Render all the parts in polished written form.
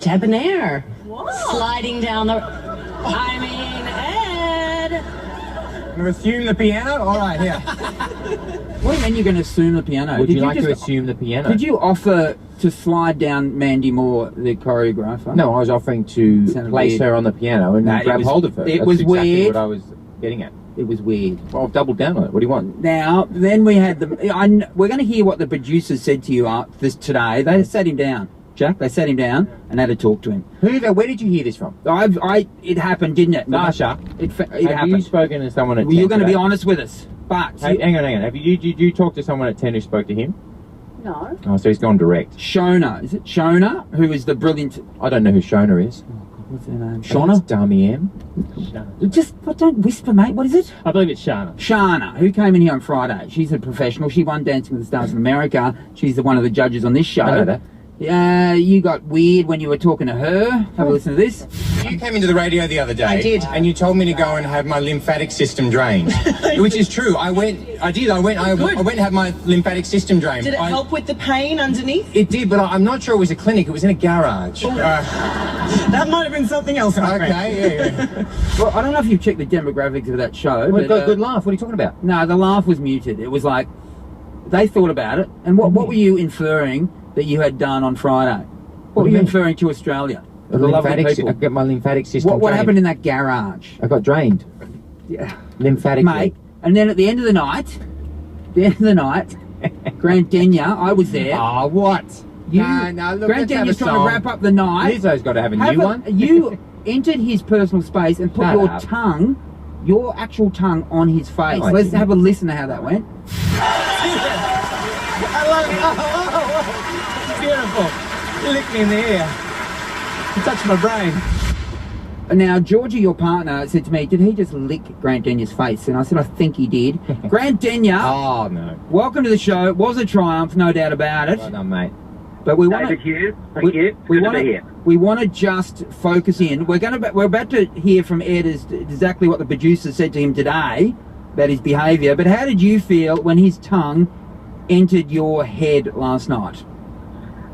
debonair. What? Sliding down the... I mean, Ed! I'm going to assume the piano? All right, here. What do you mean you're going to assume the piano? Would you like to assume the piano? Did you offer to slide down Mandy Moore, the choreographer? No, I was offering to place her on the piano and grab hold of her. It That's was exactly weird. what I was getting at. It was weird. Well, I've doubled down on it. What do you want? Now, then we had we're going to hear what the producers said to you today. They sat him down, Jack. They sat him down and had to talk to him. Where did you hear this from? It happened, didn't it? Sasha, It have happened. you spoken to someone at 10 You're going to be today? honest with us. But Hang on. Did you talk to someone at 10 who spoke to him? No. Oh, so he's gone direct. Shona, is it Shona? Who is the brilliant... I don't know who Shona is. What's her name? Shona? Dummy M. Just don't whisper, mate. What is it? I believe it's Shana. Shana, who came in here on Friday. She's a professional. She won Dancing with the Stars in America. She's one of the judges on this show. I know that. You got weird when you were talking to her. Have a listen to this. You came into the radio the other day. I did. And you told me to go and have my lymphatic system drained. Which is true. I went and had my lymphatic system drained. Did it help with the pain underneath? It did, but I'm not sure it was a clinic. It was in a garage. That might have been something else, my friend. Okay, yeah. Well, I don't know if you've checked the demographics of that show. Well, but, good laugh. What are you talking about? No, the laugh was muted. It was like, they thought about it. And what were you inferring that you had done on Friday? What were you inferring to Australia? The lovely people. I got my lymphatic system What drained. happened in that garage? I got drained. Yeah. Lymphatically. Mate, and then at the end of the night, Grant Denya, I was there. Oh, what? No, look, Grant let's have Denya's a trying to song. wrap up the night. Lizzo's got to have a new one. You entered his personal space and put Shut your up. tongue, your actual tongue, on his face. No, I Let's didn't. have a listen to how that went. I love it. Oh, beautiful. You licked me in the ear. You touched my brain. Now, Georgie, your partner, said to me, did he just lick Grant Denya's face? And I said, I think he did. Grant Denya, Oh, no. welcome to the show. It was a triumph, no doubt about it. Well done, mate. But we want David Hughes, thank you. Good to be here. We want to just focus in. We're about to hear from Ed as to exactly what the producer said to him today about his behaviour. But how did you feel when his tongue entered your head last night?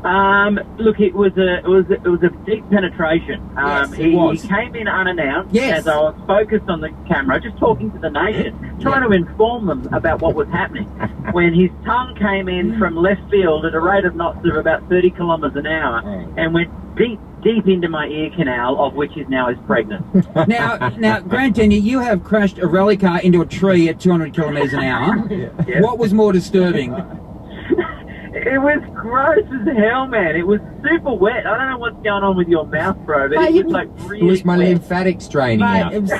Look, it was a deep penetration. Yes, it was. He came in unannounced Yes. as I was focused on the camera, just talking to the nation, trying to inform them about what was happening. When his tongue came in from left field at a rate of knots of about 30 kilometres an hour and went deep into my ear canal, of which is now pregnant. Now, Grant Denya, you have crashed a rally car into a tree at 200 kilometres an hour. Yes. What was more disturbing? It was gross as hell, man. It was super wet. I don't know what's going on with your mouth, bro, but Mate, it was like really It was my wet. lymphatics draining Mate, out. it was...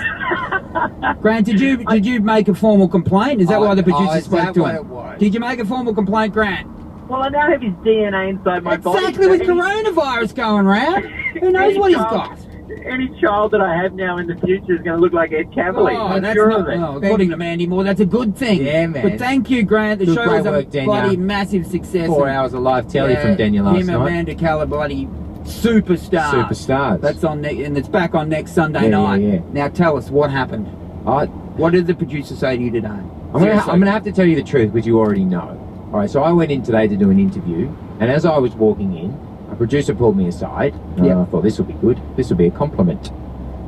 Grant, did you make a formal complaint? Is that why the producer is spoke that to what him? it was? Did you make a formal complaint, Grant? Well, I now have his DNA inside my body. Exactly, so with any- coronavirus going round. Who knows what he's got? Any child that I have now in the future is going to look like Ed Cavalier. I'm that's sure not, of it. according to Mandy Moore, that's a good thing. Yeah, man. But thank you, Grant. The Good, show great was a work, Denya. bloody massive success. 4 hours of live telly from Denya last him night. and Amanda Keller, bloody superstars. Superstars. That's on and it's back on next Sunday Yeah, night. yeah. Now tell us what happened. What did the producer say to you today? I'm gonna have to tell you the truth, which you already know. All right, so I went in today to do an interview, and as I was walking in, a producer pulled me aside. And I thought, this will be good. This will be a compliment.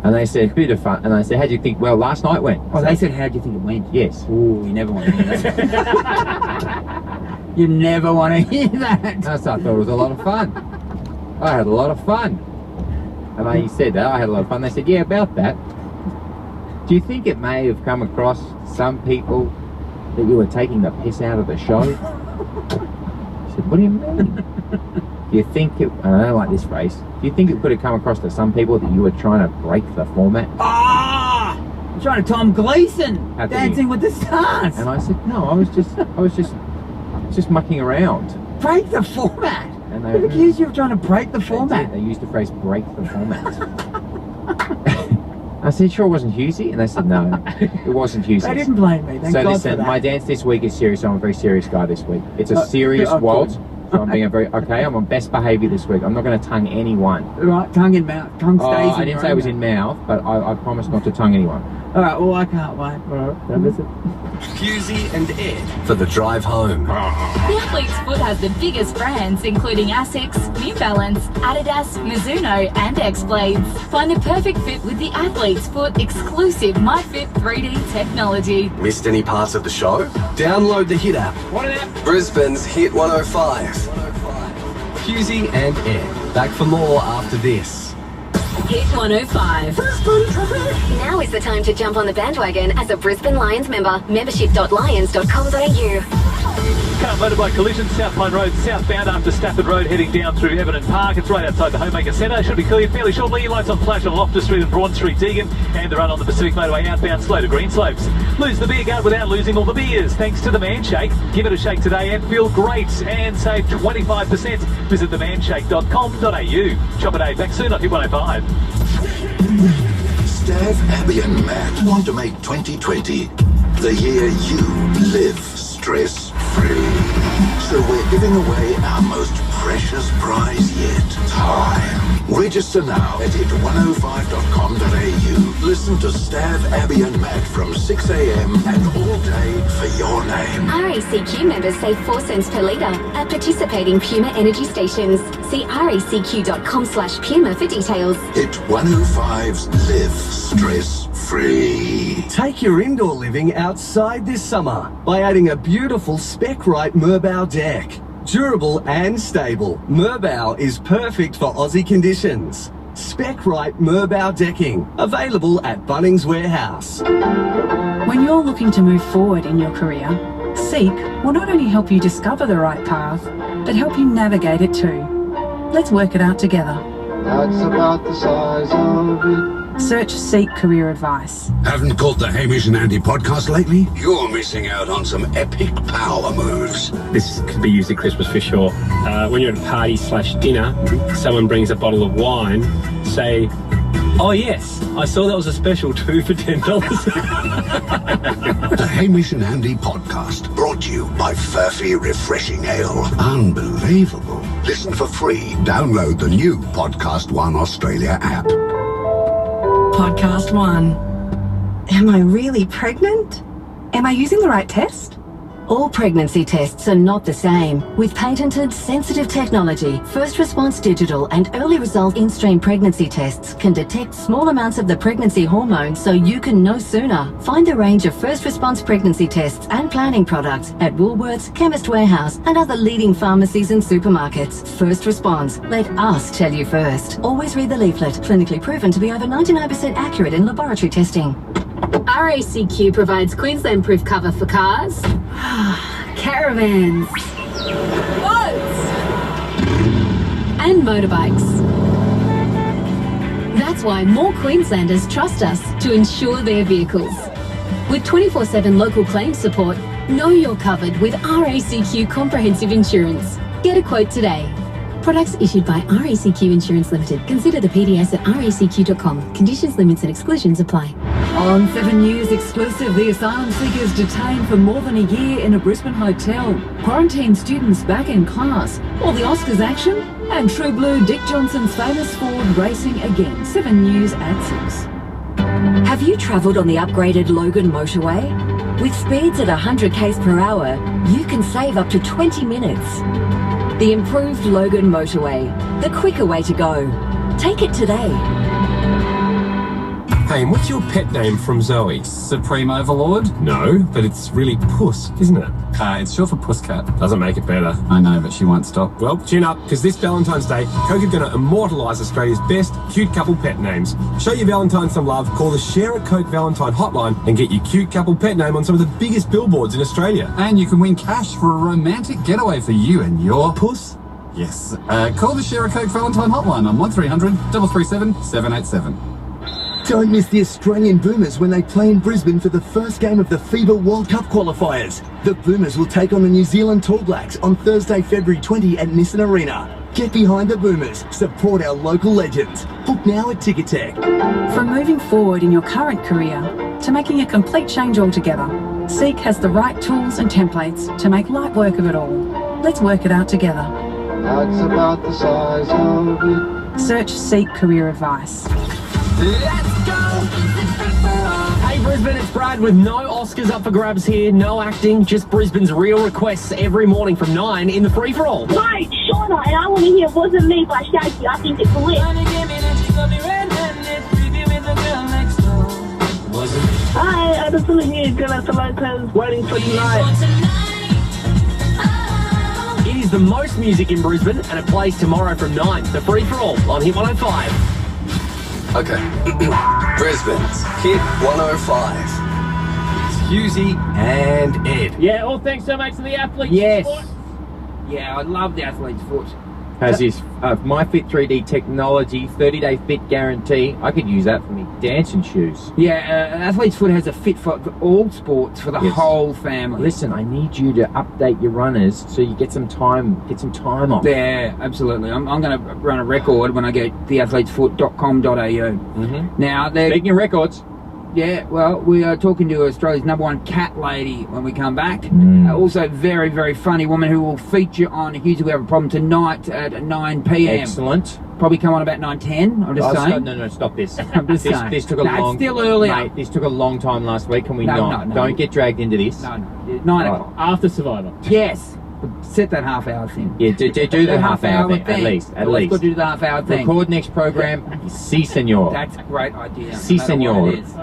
And they said, bit of fun. And I said, how do you think? Well, last night went. Oh, they said, how do you think it went? Yes. Ooh, you never want to hear that. You never want to hear that. I thought it was a lot of fun. I had a lot of fun. And he said that, I had a lot of fun. They said, yeah, about that. Do you think it may have come across some people that you were taking the piss out of the show? I said, what do you mean? Do you think it, and I don't like this phrase, do you think it could have come across to some people that you were trying to break the format? Ah! I'm trying to Tom Gleason, How could Dancing you? with the Stars. And I said, no, I was just mucking around. Break the format. And Who accused you of trying to break the They format? did. They used the phrase break the format. I said, sure it wasn't Husey? And they said, no, it wasn't Husey. They didn't blame me. Thank So God listen, for that. my dance this week is serious. I'm a very serious guy this week. It's a serious good. waltz So I'm being I'm on best behaviour this week. I'm not going to tongue anyone. Right, tongue in mouth. Tongue stays in I didn't say it was in mouth, but I promised not to tongue anyone. All right, well, I can't wait. All right, don't miss it. Fusey and Ed for the drive home. The Athlete's Foot has the biggest brands, including Asics, New Balance, Adidas, Mizuno, and X-Blades. Find the perfect fit with the Athlete's Foot exclusive MyFit 3D technology. Missed any parts of the show? Download the Hit app. What an app! Brisbane's Hit 105. Fusey and Ed. Back for more after this. Hit 105. Now is the time to jump on the bandwagon as a Brisbane Lions member. Membership.lions.com.au. Car motorbike collision, South Pine Road southbound after Stafford Road heading down through Everton Park. It's right outside the Homemaker Centre. Should be cleared fairly shortly. Lights on flash on Loftus Street and Braun Street, Deagon. And the run on the Pacific Motorway outbound slow to Greenslopes. Lose the beer gut without losing all the beers. Thanks to the Man Shake. Give it a shake today and feel great. And save 25%. Visit themanshake.com.au. Chop a day. Back soon on Hit 105. Stav, Abby and Matt want to make 2020 the year you live stress-free. So we're giving away our most precious prize yet, time. Register now at hit105.com.au. Listen to Stav, Abby and Matt from 6 a.m. and all day for your name. RACQ members save 4 cents per litre at participating Puma energy stations. See racq.com/Puma for details. Hit 105's Live Stress-Free. Take your indoor living outside this summer by adding a beautiful spec-right Merbau deck. Durable and stable, Merbau is perfect for Aussie conditions. Spec-right Merbau decking, available at Bunnings Warehouse. When you're looking to move forward in your career, Seek will not only help you discover the right path, but help you navigate it too. Let's work it out together. That's about the size of it. Search Seek Career Advice. Haven't caught the Hamish and Andy podcast lately? You're missing out on some epic power moves. This could be used at Christmas for sure. When you're at a party/dinner, someone brings a bottle of wine, say, "Oh yes, I saw that was a special 2 for $10. The Hamish and Andy podcast, brought to you by Furphy Refreshing Ale. Unbelievable. Listen for free. Download the new Podcast One Australia app. Podcast 1. Am I really pregnant? Am I using the right test? All pregnancy tests are not the same. With patented sensitive technology, First Response Digital and Early Result in-stream pregnancy tests can detect small amounts of the pregnancy hormone so you can know sooner. Find a range of First Response pregnancy tests and planning products at Woolworths, Chemist Warehouse and other leading pharmacies and supermarkets. First Response. Let us tell you first. Always read the leaflet. Clinically proven to be over 99% accurate in laboratory testing. RACQ provides Queensland-proof cover for cars, caravans, boats, and motorbikes. That's why more Queenslanders trust us to insure their vehicles. With 24/7 local claims support, know you're covered with RACQ Comprehensive Insurance. Get a quote today. Products issued by RACQ Insurance Limited. Consider the PDS at racq.com. Conditions, limits and exclusions apply. On 7 News exclusive, the asylum seekers detained for more than a year in a Brisbane hotel. Quarantined students back in class. All the Oscars action and True Blue Dick Johnson's famous Ford racing again. 7 News at 6. Have you travelled on the upgraded Logan motorway? With speeds at 100 km per hour, you can save up to 20 minutes. The improved Logan motorway, the quicker way to go. Take it today. Hey, what's your pet name from Zoe? Supreme Overlord? No, but it's really Puss, isn't it? It's short for Pusscat. Doesn't make it better. I know, but she won't stop. Well, tune up, because this Valentine's Day, Coke are going to immortalise Australia's best cute couple pet names. Show your Valentine some love, call the Share a Coke Valentine hotline and get your cute couple pet name on some of the biggest billboards in Australia. And you can win cash for a romantic getaway for you and your puss. Yes. Call the Share a Coke Valentine hotline on 1300 337 787. Don't miss the Australian Boomers when they play in Brisbane for the first game of the FIBA World Cup qualifiers. The Boomers will take on the New Zealand Tall Blacks on Thursday, February 20 at Nissan Arena. Get behind the Boomers. Support our local legends. Book now at Ticketek. From moving forward in your current career to making a complete change altogether, Seek has the right tools and templates to make light work of it all. Let's work it out together. That's about the size of it. Search Seek Career Advice. Let's go! Hey Brisbane, it's Brad with no Oscars up for grabs here, no acting, just Brisbane's real requests every morning from 9 in the free-for-all. Hi, it's Shauna, and I want to hear Wasn't Me by Shaggy. I think it's lit. Hi, I just want to hear Jonathan Lopez, Waiting for Tonight. It is the most music in Brisbane, and it plays tomorrow from 9, the free-for-all on Hit 105. Okay. Brisbane's Hit 105. It's Husey and Ed. Yeah, all thanks so much to the athletes. Yes. Yeah, I love the athlete's foot. Has his MyFit 3D technology, 30-day fit guarantee. I could use that for me dancing shoes. Yeah, athlete's foot has a fit for all sports for the whole family. Listen, I need you to update your runners so you get some time off. Yeah, absolutely. I'm going to run a record when I go to theathletesfoot.com.au. Now, speaking of records. Yeah, well, we are talking to Australia's #1 cat lady when we come back. Also, very, very funny woman who will feature on Hughes We Have a Problem tonight at 9 p.m. Excellent. Probably come on about 9:10. I'm just saying. No, stop this. I'm just saying. This took a long. It's still early. Mate, this took a long time last week. Can we not? No. Don't get dragged into this. No. 9 o'clock. After Survivor. Yes. Set that half-hour thing. Yeah, do the half-hour thing, thing. at least. Let's go do the half-hour thing. Record next program. Si, senor. That's a great idea. Si, senor. Yes.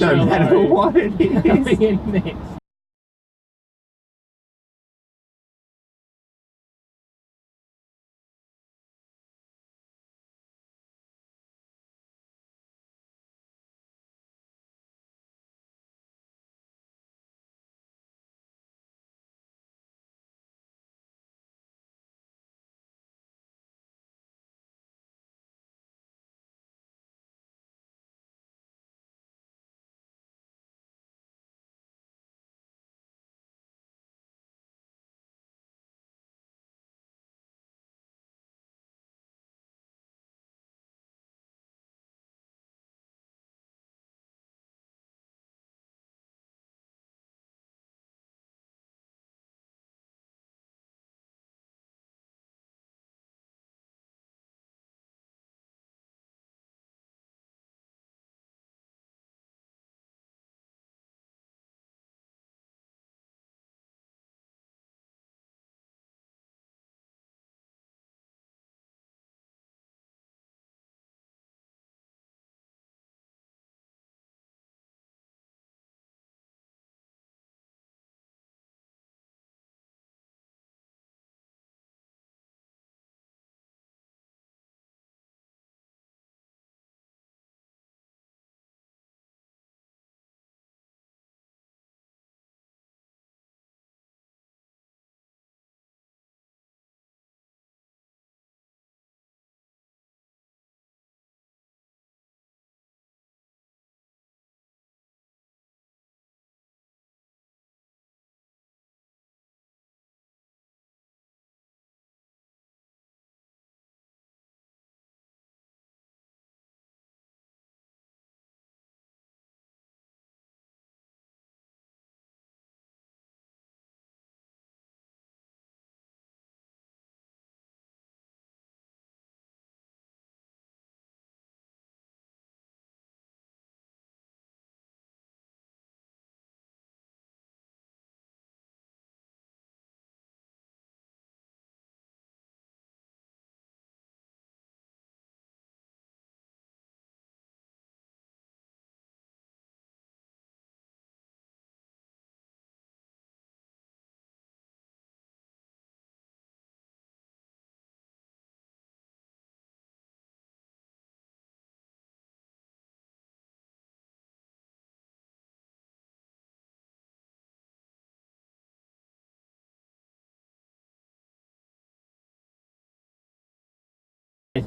No matter what it is.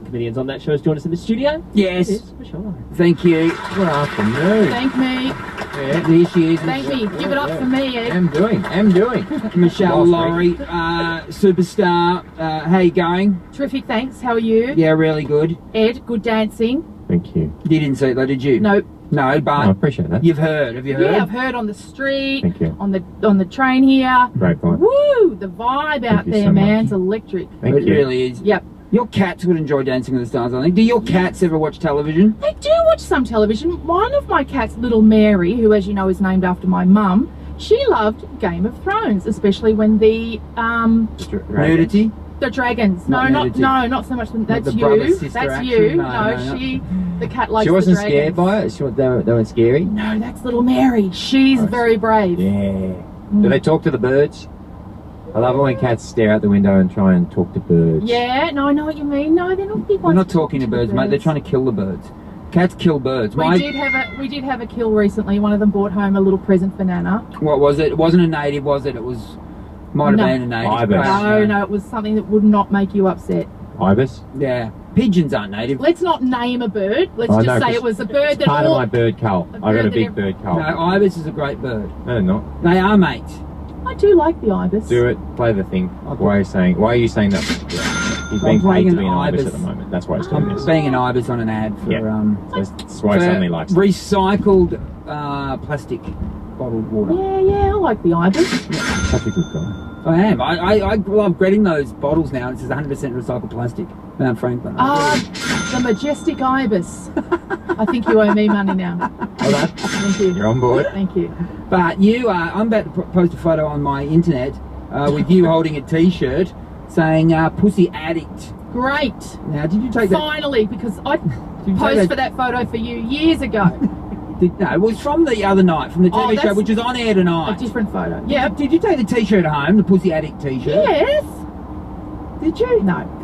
Comedians on that show has joined us in the studio. Yes. For sure. Thank you. Good afternoon. Thank me. Yeah. There she is. Thank me. Give it up for me, Ed. I'm doing. Michelle Laurie, superstar. How you going? Terrific, thanks. How are you? Yeah, really good. Ed, good dancing. Thank you. You didn't see it though, did you? Nope. No, but I appreciate that. You've heard. Have you heard? Yeah, I've heard on the street, Thank you. on the train here. Great point. Woo! The vibe out you there, so man, much. it's electric. Thank It you. really is. Yep. Your cats would enjoy Dancing with the Stars, I think. Do your cats ever watch television? They do watch some television. One of my cats, little Mary, who, as you know, is named after my mum, she loved Game of Thrones, especially when the Nudity? the dragons. Not No, nudity. not so much. That's the you. brother-sister That's action? you. No, No, the cat likes She wasn't the dragons. scared by it? They weren't scary? No, that's little Mary. She's very brave. Yeah. Do they talk to the birds? I love it when cats stare out the window and try and talk to birds. Yeah, no, I know what you mean. No, they're not big We're ones. not talking to birds, mate. They're trying to kill the birds. Cats kill birds. We did have a kill recently. One of them brought home a little present for Nana. What was it? It wasn't a native, was it? It was... Might have been a native. Ibis. No, it was something that would not make you upset. Ibis? Yeah. Pigeons aren't native. Let's not name a bird. Let's Oh, just no, say 'cause it was a bird that Part of all... my bird cull. I got a big bird cull. No, ibis is a great bird. No, they're not. They are, mate. I do like the ibis. Do it. Play the thing. Why are you saying that? He's being playing paid to be an an ibis at ibis. the moment. That's why he's doing this. Being an ibis on an ad for... That's why he for suddenly likes it. recycled plastic bottled water. Yeah, I like the ibis. Such a good guy. I am. I love getting those bottles now. It says 100% recycled plastic. Mount Franklin. The majestic ibis. I think you owe me money now. Thank you. You're on board. Thank you. But you are... I'm about to post a photo on my internet with you holding a T-shirt saying Pussy Addict. Great. Now, did you take that... Finally, because I you take posed that- for that photo for you years ago. No, it was from the other night, from the TV show, that's which is on air A tonight. different photo. Yeah. Did you take the T-shirt home, the Pussy Addict T-shirt? Yes. Did you? No.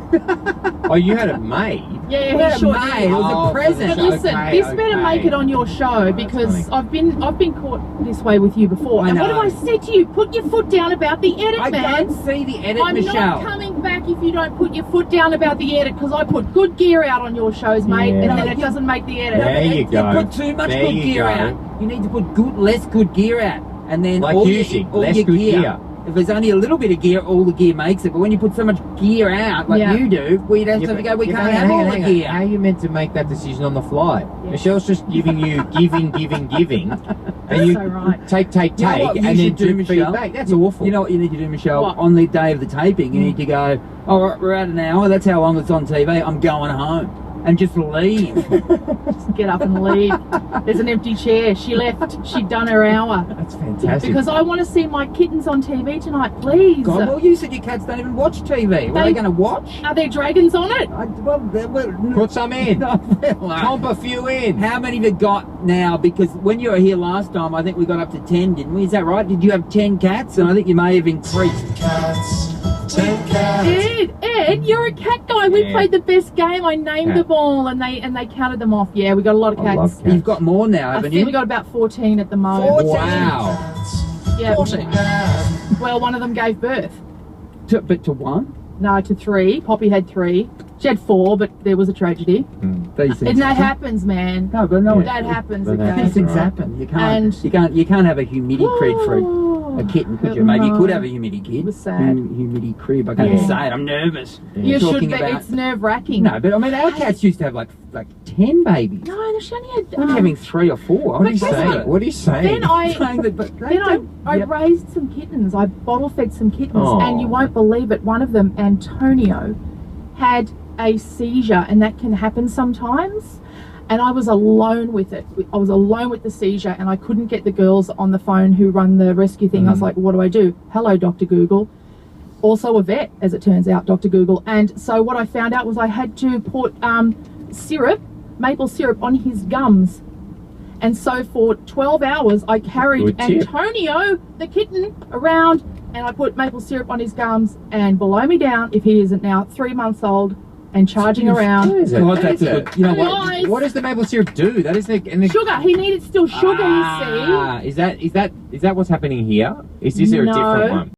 Oh, you had it made? Yeah, Well, he sure mate, did. it was a present. But listen, Okay, this better make it on your show because I've been caught this way with you before. I And what know. have I said to you? Put your foot down about the edit, I man. don't see the edit, I'm Michelle. not coming back if you don't put your foot down about the edit because I put good gear out on your shows, mate, Yeah. and then it doesn't make the edit. There you go. You put too much There good you gear go. out. You need to put less good gear out. And then Like all using all less your good gear. If there's only a little bit of gear, all the gear makes it. But when you put so much gear out, like Yeah. you do, we'd have to but- go, we yeah, can't but have all the hang on. gear. How are you meant to make that decision on the fly? Michelle's just giving you giving, and you so right. take, You know what you and then should do, do Michelle? feedback. That's awful. You know what you need to do, Michelle? What? On the day of the taping, you need to go, oh, we're at an hour, that's how long it's on TV, I'm going home. And just leave. Just get up and leave. There's an empty chair. She left. She'd done her hour. That's fantastic. Because I want to see my kittens on TV tonight, please. God, well, you said your cats don't even watch TV. What are they going to watch? Are there dragons on it? Put some in. Pump Pump a few in. How many have you got now? Because when you were here last time, I think we got up to 10, didn't we? Is that right? Did you have 10 cats? And I think you may have increased. Ed, you're a cat guy. We Yeah. played the best game. I named Cat. them all, and they counted them off. Yeah, we got a lot of I cats. love cats. You've got more now, I haven't think you? we got about 14 at the moment. Wow. Yeah. Well, one of them gave birth. But to one? No, to 3. Poppy had 3. She had 4, but there was a tragedy. These things And that happen. happens, man. No, but no, That happens, But okay? these things Right. happen. You And- can't have a humidity crib for a kitten, could you? Maybe you could have a humidity It kid. was sad. Humidity crib. I can't Yeah. say it. I'm nervous. You should Talking be. about- It's nerve-wracking. No, but I mean, our cats used to have like 10 babies. No, she only had... We're having 3 or 4. What are you But guess saying? what? What are you saying? Then I... Saying that, but they Then I don't- raised some kittens. I bottle fed some kittens, Oh. and you won't believe it. One of them, Antonio, had a seizure, and that can happen sometimes. And I was alone with it. I was alone with the seizure, and I couldn't get the girls on the phone who run the rescue thing. I was like, "What do I do?" Hello, Dr. Google. Also a vet, as it turns out, Dr. Google. And so what I found out was I had to put syrup, maple syrup, on his gums. And so for 12 hours, I carried Good tip. Antonio, the kitten, around, and I put maple syrup on his gums. And below me down, if he isn't now 3 months old and charging around. What is it? God, What that's is a it? good. You know what? Guys, What does the maple syrup do? That is the sugar. He needed still sugar, you see. Is that what's happening here? Is there a different No. one?